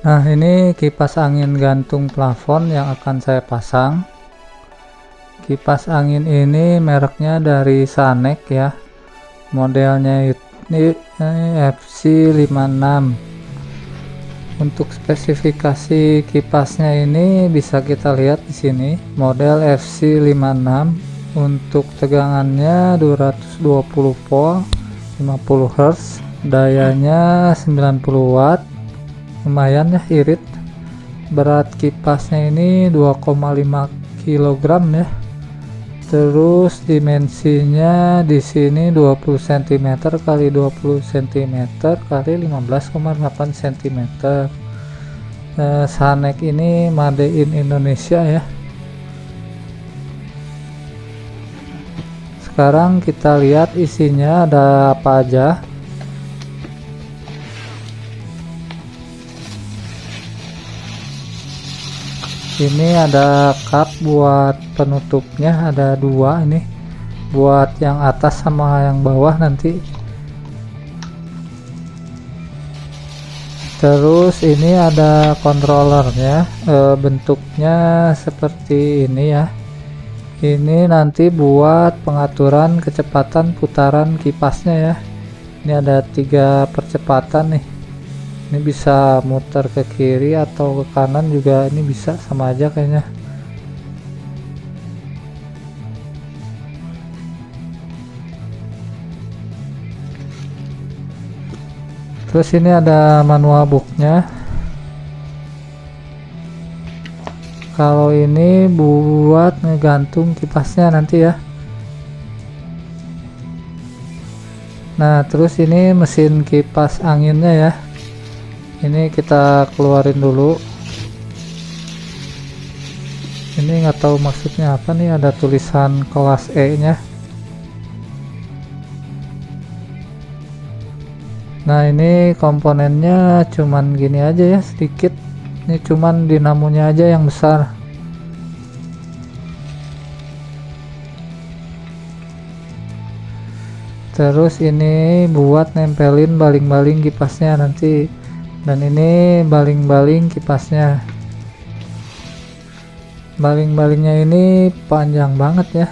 Nah, ini kipas angin gantung plafon yang akan saya pasang. Kipas angin ini mereknya dari Sanek ya. Modelnya ini FC56. Untuk spesifikasi kipasnya ini bisa kita lihat di sini, model FC56. Untuk tegangannya 220 volt, 50 Hz, dayanya 90 watt. Lumayan ya, irit. Berat kipasnya ini 2,5 kg ya. Terus dimensinya di sini 20 cm kali 20 cm kali 15,8 cm. Sanek ini made in Indonesia ya. Sekarang kita lihat isinya ada apa aja. Ini ada cup buat penutupnya, ada dua ini, buat yang atas sama yang bawah nanti. Terus ini ada controllernya, bentuknya seperti ini ya. Ini nanti buat pengaturan kecepatan putaran kipasnya ya. Ini ada 3 percepatan nih. Ini bisa muter ke kiri atau ke kanan juga, ini bisa, sama aja kayaknya. Terus ini ada manual booknya. Kalau ini buat ngegantung kipasnya nanti ya. Nah, terus ini mesin kipas anginnya ya. Ini kita keluarin dulu. Ini nggak tahu maksudnya apa nih, ada tulisan kelas E nya. Nah, ini komponennya cuman gini aja ya, sedikit. Ini cuman dinamonya aja yang besar. Terus ini buat nempelin baling-baling kipasnya nanti. Dan ini baling-baling kipasnya. Baling-balingnya ini panjang banget ya.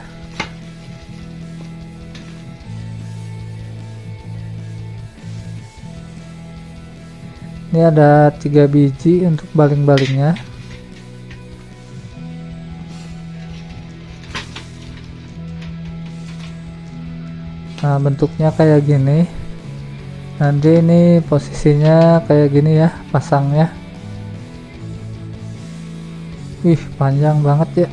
Ini ada 3 biji untuk baling-balingnya. Nah, bentuknya kayak gini. Nanti ini posisinya kayak gini ya, pasangnya. Wih, panjang banget ya.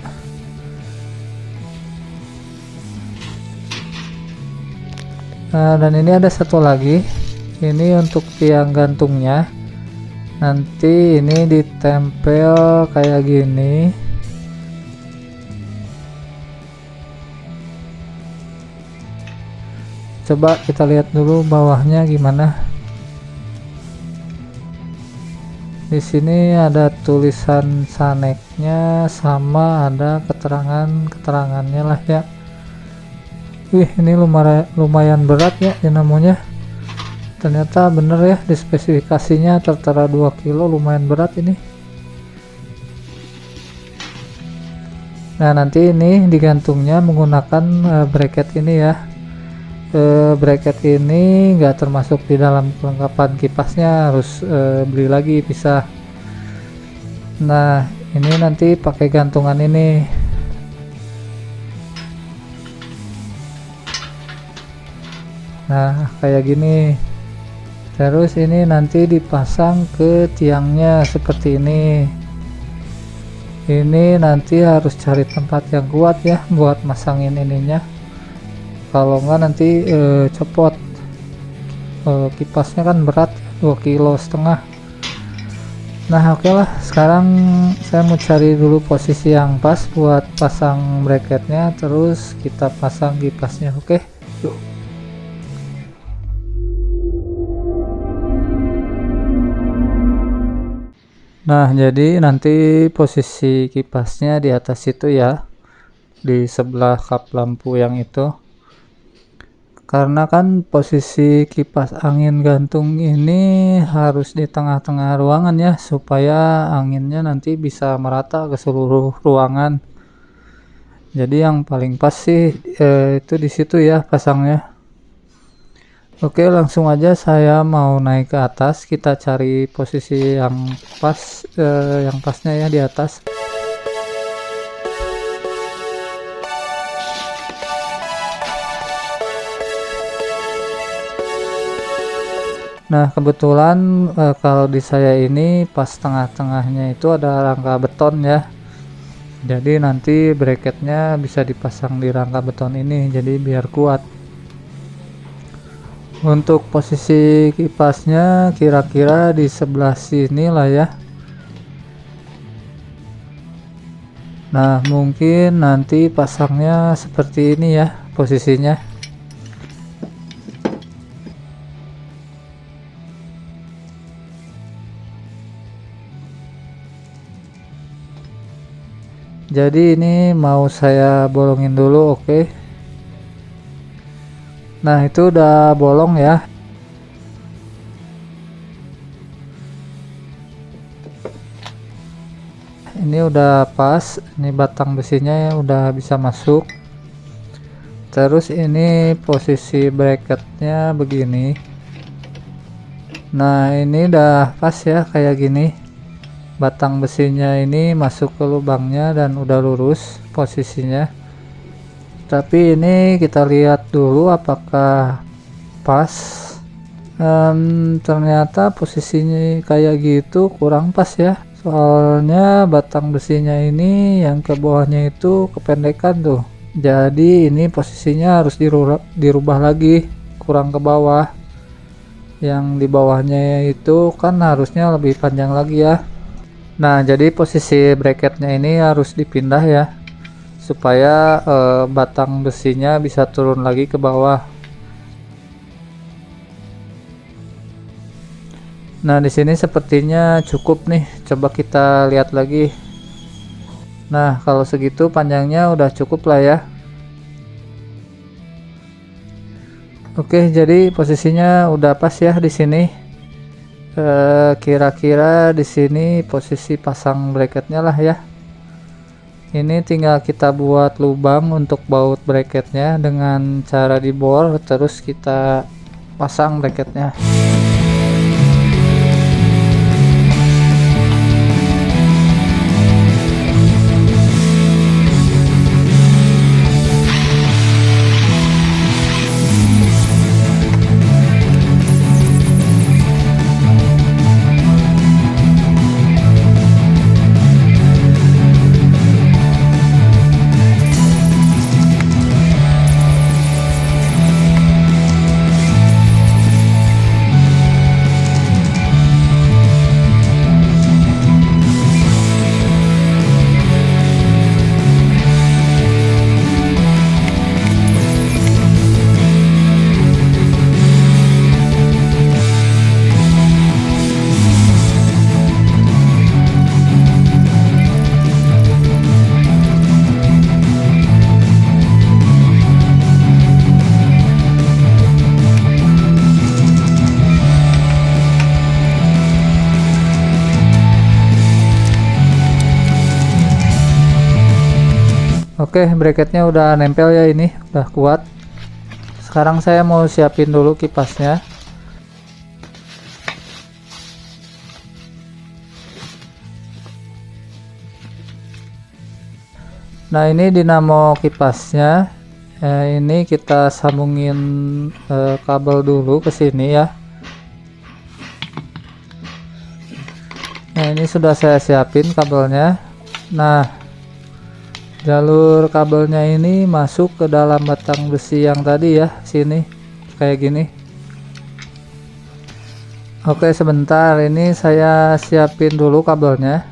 Nah, dan ini ada satu lagi. Ini untuk tiang gantungnya. Nanti ini ditempel kayak gini. Coba kita lihat dulu bawahnya gimana. Di sini ada tulisan Saneknya sama ada keterangannya lah ya. Wih, ini lumayan berat ya dinamonya. Ternyata bener ya, di spesifikasinya tertera 2 kilo, lumayan berat ini. Nah, nanti ini digantungnya menggunakan bracket ini ya. Bracket ini enggak termasuk di dalam kelengkapan kipasnya, harus beli lagi bisa. Nah, ini nanti pakai gantungan ini. Nah, kayak gini. Terus ini nanti dipasang ke tiangnya seperti ini. Ini nanti harus cari tempat yang kuat ya buat masangin ininya. Kalau enggak nanti copot. Kipasnya kan berat 2,5 kilo. Nah, oke lah, sekarang saya mau cari dulu posisi yang pas buat pasang bracketnya, terus kita pasang kipasnya. Oke, yuk. Nah, jadi nanti posisi kipasnya di atas itu ya, di sebelah kap lampu yang itu. karena kan posisi kipas angin gantung ini harus di tengah-tengah ruangan ya, supaya anginnya nanti bisa merata ke seluruh ruangan. Jadi yang paling pas sih itu di situ ya pasangnya. Oke, langsung aja saya mau naik ke atas, kita cari posisi yang pas, yang pasnya ya di atas. Nah, kebetulan kalau di saya ini pas tengah-tengahnya itu ada rangka beton ya. Jadi nanti bracketnya bisa dipasang di rangka beton ini, jadi biar kuat. Untuk posisi kipasnya kira-kira di sebelah sini lah ya. Nah, mungkin nanti pasangnya seperti ini ya posisinya. Jadi ini mau saya bolongin dulu, oke. Nah, itu udah bolong ya. Ini udah pas, ini batang besinya udah bisa masuk. Terus ini posisi bracketnya begini. Nah, ini udah pas ya kayak gini. Batang besinya ini masuk ke lubangnya dan udah lurus posisinya. Tapi ini kita lihat dulu apakah pas. Ternyata posisinya kayak gitu kurang pas ya, soalnya batang besinya ini yang ke bawahnya itu kependekan tuh. Jadi ini posisinya harus dirubah lagi, kurang ke bawah. Yang di bawahnya itu kan harusnya lebih panjang lagi ya. Nah, jadi posisi bracketnya ini harus dipindah ya, supaya batang besinya bisa turun lagi ke bawah. Nah, di sini sepertinya cukup nih. Coba kita lihat lagi. Nah, kalau segitu panjangnya udah cukup lah ya. Oke, jadi posisinya udah pas ya di sini. Kira-kira di sini posisi pasang bracketnya lah ya. Ini tinggal kita buat lubang untuk baut bracketnya dengan cara dibor, terus kita pasang bracketnya. Oke, bracketnya udah nempel ya, ini udah kuat. Sekarang saya mau siapin dulu kipasnya. Nah, ini dinamo kipasnya. Ini kita sambungin kabel dulu ke sini ya. Nah, ini sudah saya siapin kabelnya. Nah, jalur kabelnya ini masuk ke dalam batang besi yang tadi ya, sini kayak gini. Oke, sebentar, ini saya siapin dulu kabelnya,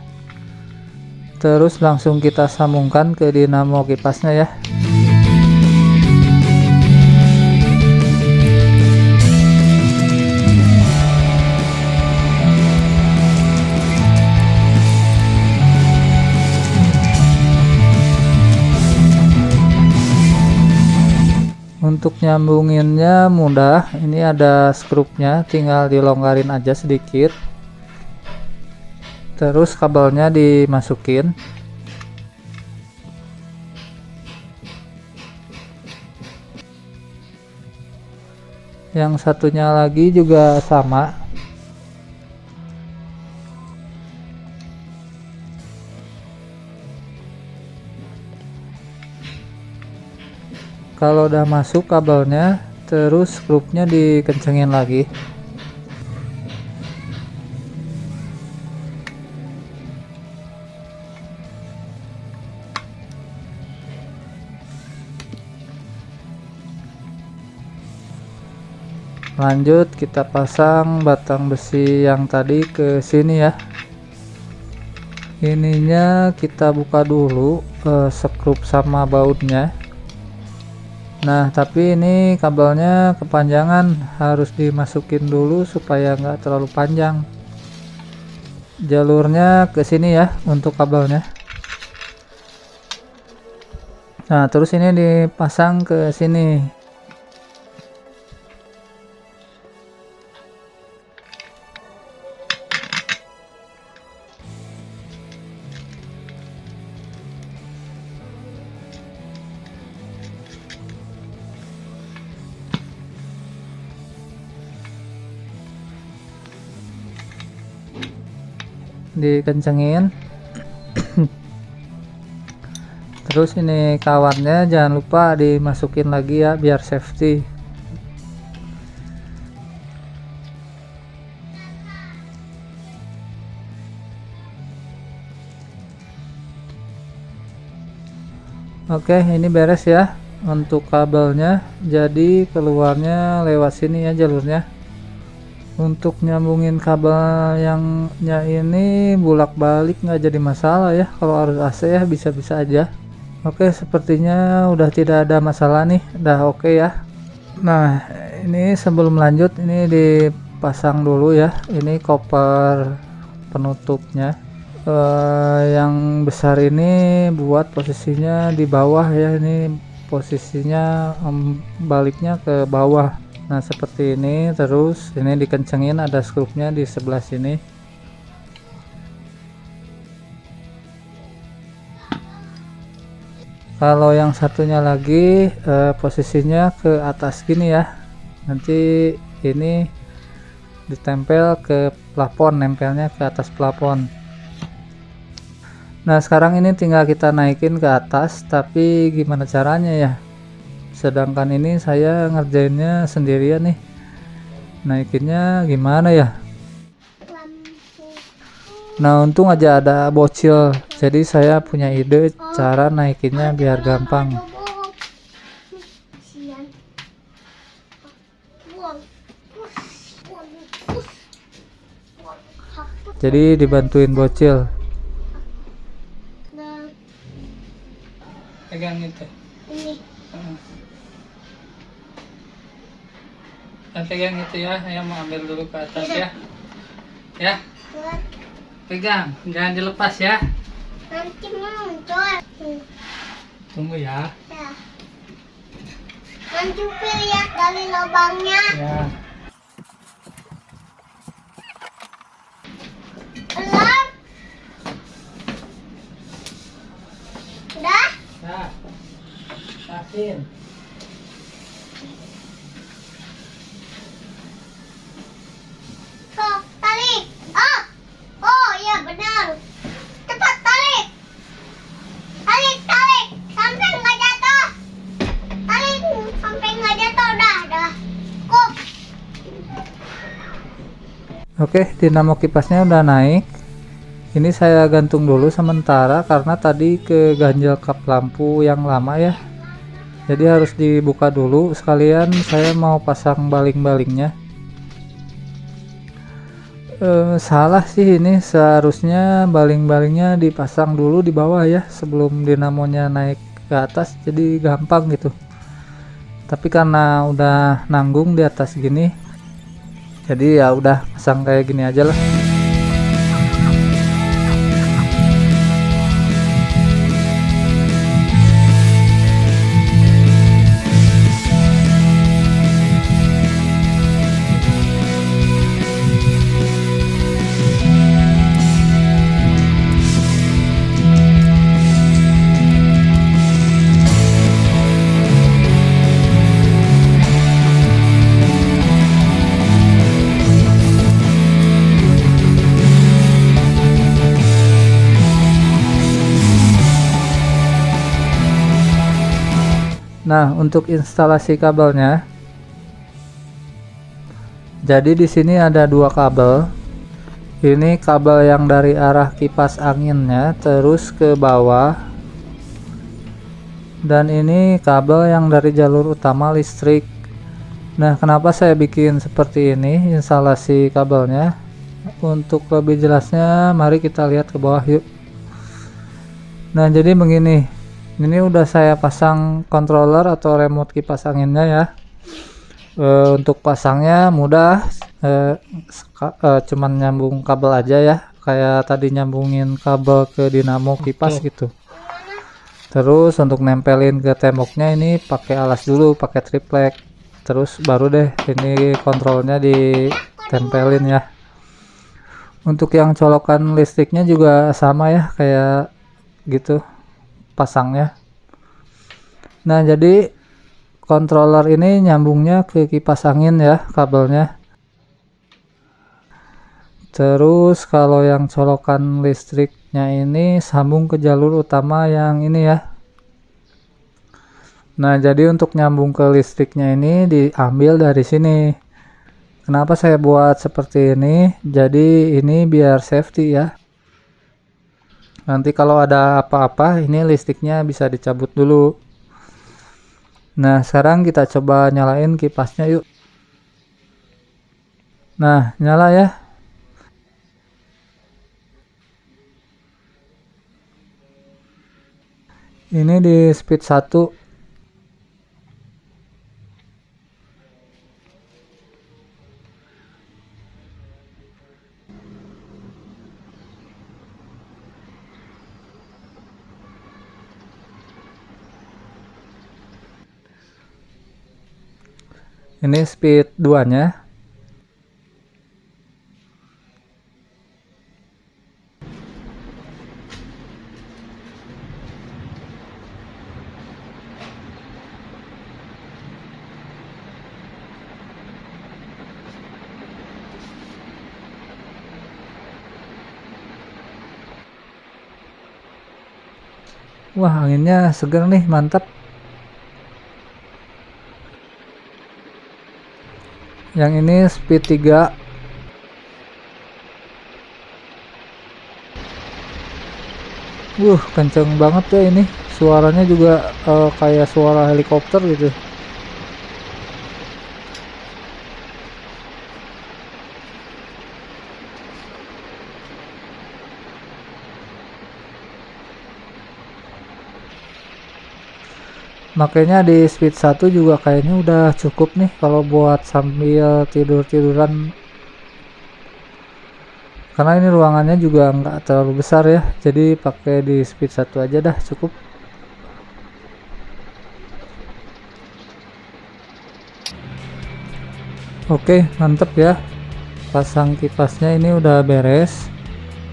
terus langsung kita sambungkan ke dinamo kipasnya ya. untuk nyambunginnya mudah, ini ada skrupnya, tinggal dilonggarin aja sedikit, terus kabelnya dimasukin. Yang satunya lagi juga sama. Kalau udah masuk kabelnya, terus skrupnya dikencengin lagi. Lanjut kita pasang batang besi yang tadi ke sini ya. Ininya kita buka dulu skrup sama bautnya. Nah, tapi ini kabelnya kepanjangan, harus dimasukin dulu supaya nggak terlalu panjang. Jalurnya ke sini ya untuk kabelnya. Nah, terus ini dipasang ke sini. Dikencengin. Terus ini kawannya jangan lupa dimasukin lagi ya biar safety. Oke, ini beres ya untuk kabelnya, jadi keluarnya lewat sini ya jalurnya. Untuk nyambungin kabel yangnya ini bolak-balik nggak jadi masalah ya, kalau arus AC ya bisa-bisa aja. Oke, sepertinya udah tidak ada masalah nih, udah oke ya. Nah, ini sebelum lanjut ini dipasang dulu ya, ini koper penutupnya. Yang besar ini buat posisinya di bawah ya, ini posisinya baliknya ke bawah. Nah, seperti ini. Terus ini dikencengin, ada skrupnya di sebelah sini. Kalau yang satunya lagi posisinya ke atas gini ya, nanti ini ditempel ke plafon, nempelnya ke atas plafon. Nah, sekarang ini tinggal kita naikin ke atas, tapi gimana caranya ya, sedangkan ini saya ngerjainnya sendirian nih. Naikinnya gimana ya? Nah, untung aja ada bocil, jadi saya punya ide cara naikinnya biar gampang. Jadi dibantuin bocil. Pegang itu. Pegang itu ya, saya mau ambil dulu ke atas ya. Ya. Pegang, jangan dilepas ya. Nanti muncul. Tunggu ya. Ya. Nanti lihat dari lubangnya. Ya. Belum. Udah? Nah. Tasin. Tuh, tarik. Oh. Oh, iya benar. Cepat tarik. Tarik, tarik. Sampai nggak jatuh. Tarik sampai nggak jatuh. Dah. Kok. Oke, dinamo kipasnya udah naik. Ini saya gantung dulu sementara karena tadi keganjel kap lampu yang lama ya. Jadi harus dibuka dulu, sekalian saya mau pasang baling-balingnya. Salah sih, ini seharusnya baling-balingnya dipasang dulu di bawah ya sebelum dinamonya naik ke atas, jadi gampang gitu. Tapi karena udah nanggung di atas gini, jadi ya udah pasang kayak gini aja lah. Nah, untuk instalasi kabelnya, jadi di sini ada dua kabel. Ini kabel yang dari arah kipas anginnya terus ke bawah, dan ini kabel yang dari jalur utama listrik. Nah, kenapa saya bikin seperti ini instalasi kabelnya? Untuk lebih jelasnya, mari kita lihat ke bawah yuk. Nah, jadi begini. Ini udah saya pasang controller atau remote kipas anginnya ya. Untuk pasangnya mudah, cuman nyambung kabel aja ya, kayak tadi nyambungin kabel ke dinamo kipas gitu. Terus untuk nempelin ke temboknya ini pakai alas dulu, pakai triplek. Terus baru deh ini kontrolnya ditempelin ya. Untuk yang colokan listriknya juga sama ya, kayak gitu pasangnya. Nah, jadi controller ini nyambungnya ke kipas angin ya kabelnya. Terus kalau yang colokan listriknya ini sambung ke jalur utama yang ini ya. Nah, jadi untuk nyambung ke listriknya ini diambil dari sini. Kenapa saya buat seperti ini? Jadi ini biar safety ya. Nanti kalau ada apa-apa, ini listriknya bisa dicabut dulu. Nah, sekarang kita coba nyalain kipasnya yuk. Nah, nyala ya. Ini di speed 1. Ini speed 2-nya. Wah, anginnya seger nih, mantap. Yang ini speed 3. Kenceng banget ya ini. Suaranya juga kayak suara helikopter gitu. Makanya di speed 1 juga kayaknya udah cukup nih kalau buat sambil tidur-tiduran. Karena ini ruangannya juga nggak terlalu besar ya, jadi pakai di speed 1 aja dah cukup. Oke, mantep ya. Pasang kipasnya ini udah beres.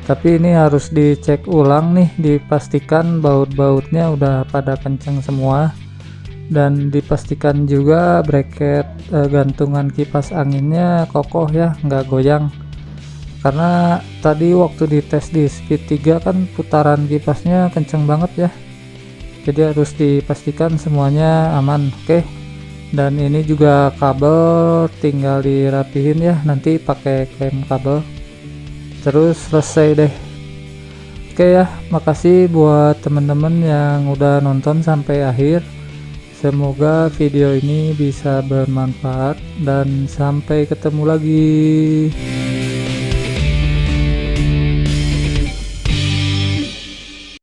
Tapi ini harus dicek ulang nih, dipastikan baut-bautnya udah pada kenceng semua. Dan dipastikan juga bracket gantungan kipas anginnya kokoh ya, nggak goyang. Karena tadi waktu dites di speed 3 kan putaran kipasnya kenceng banget ya. Jadi harus dipastikan semuanya aman. Oke. Dan ini juga kabel tinggal dirapihin ya, nanti pakai klem kabel. Terus selesai deh. Oke ya, makasih buat teman-teman yang udah nonton sampai akhir. Semoga video ini bisa bermanfaat dan sampai ketemu lagi.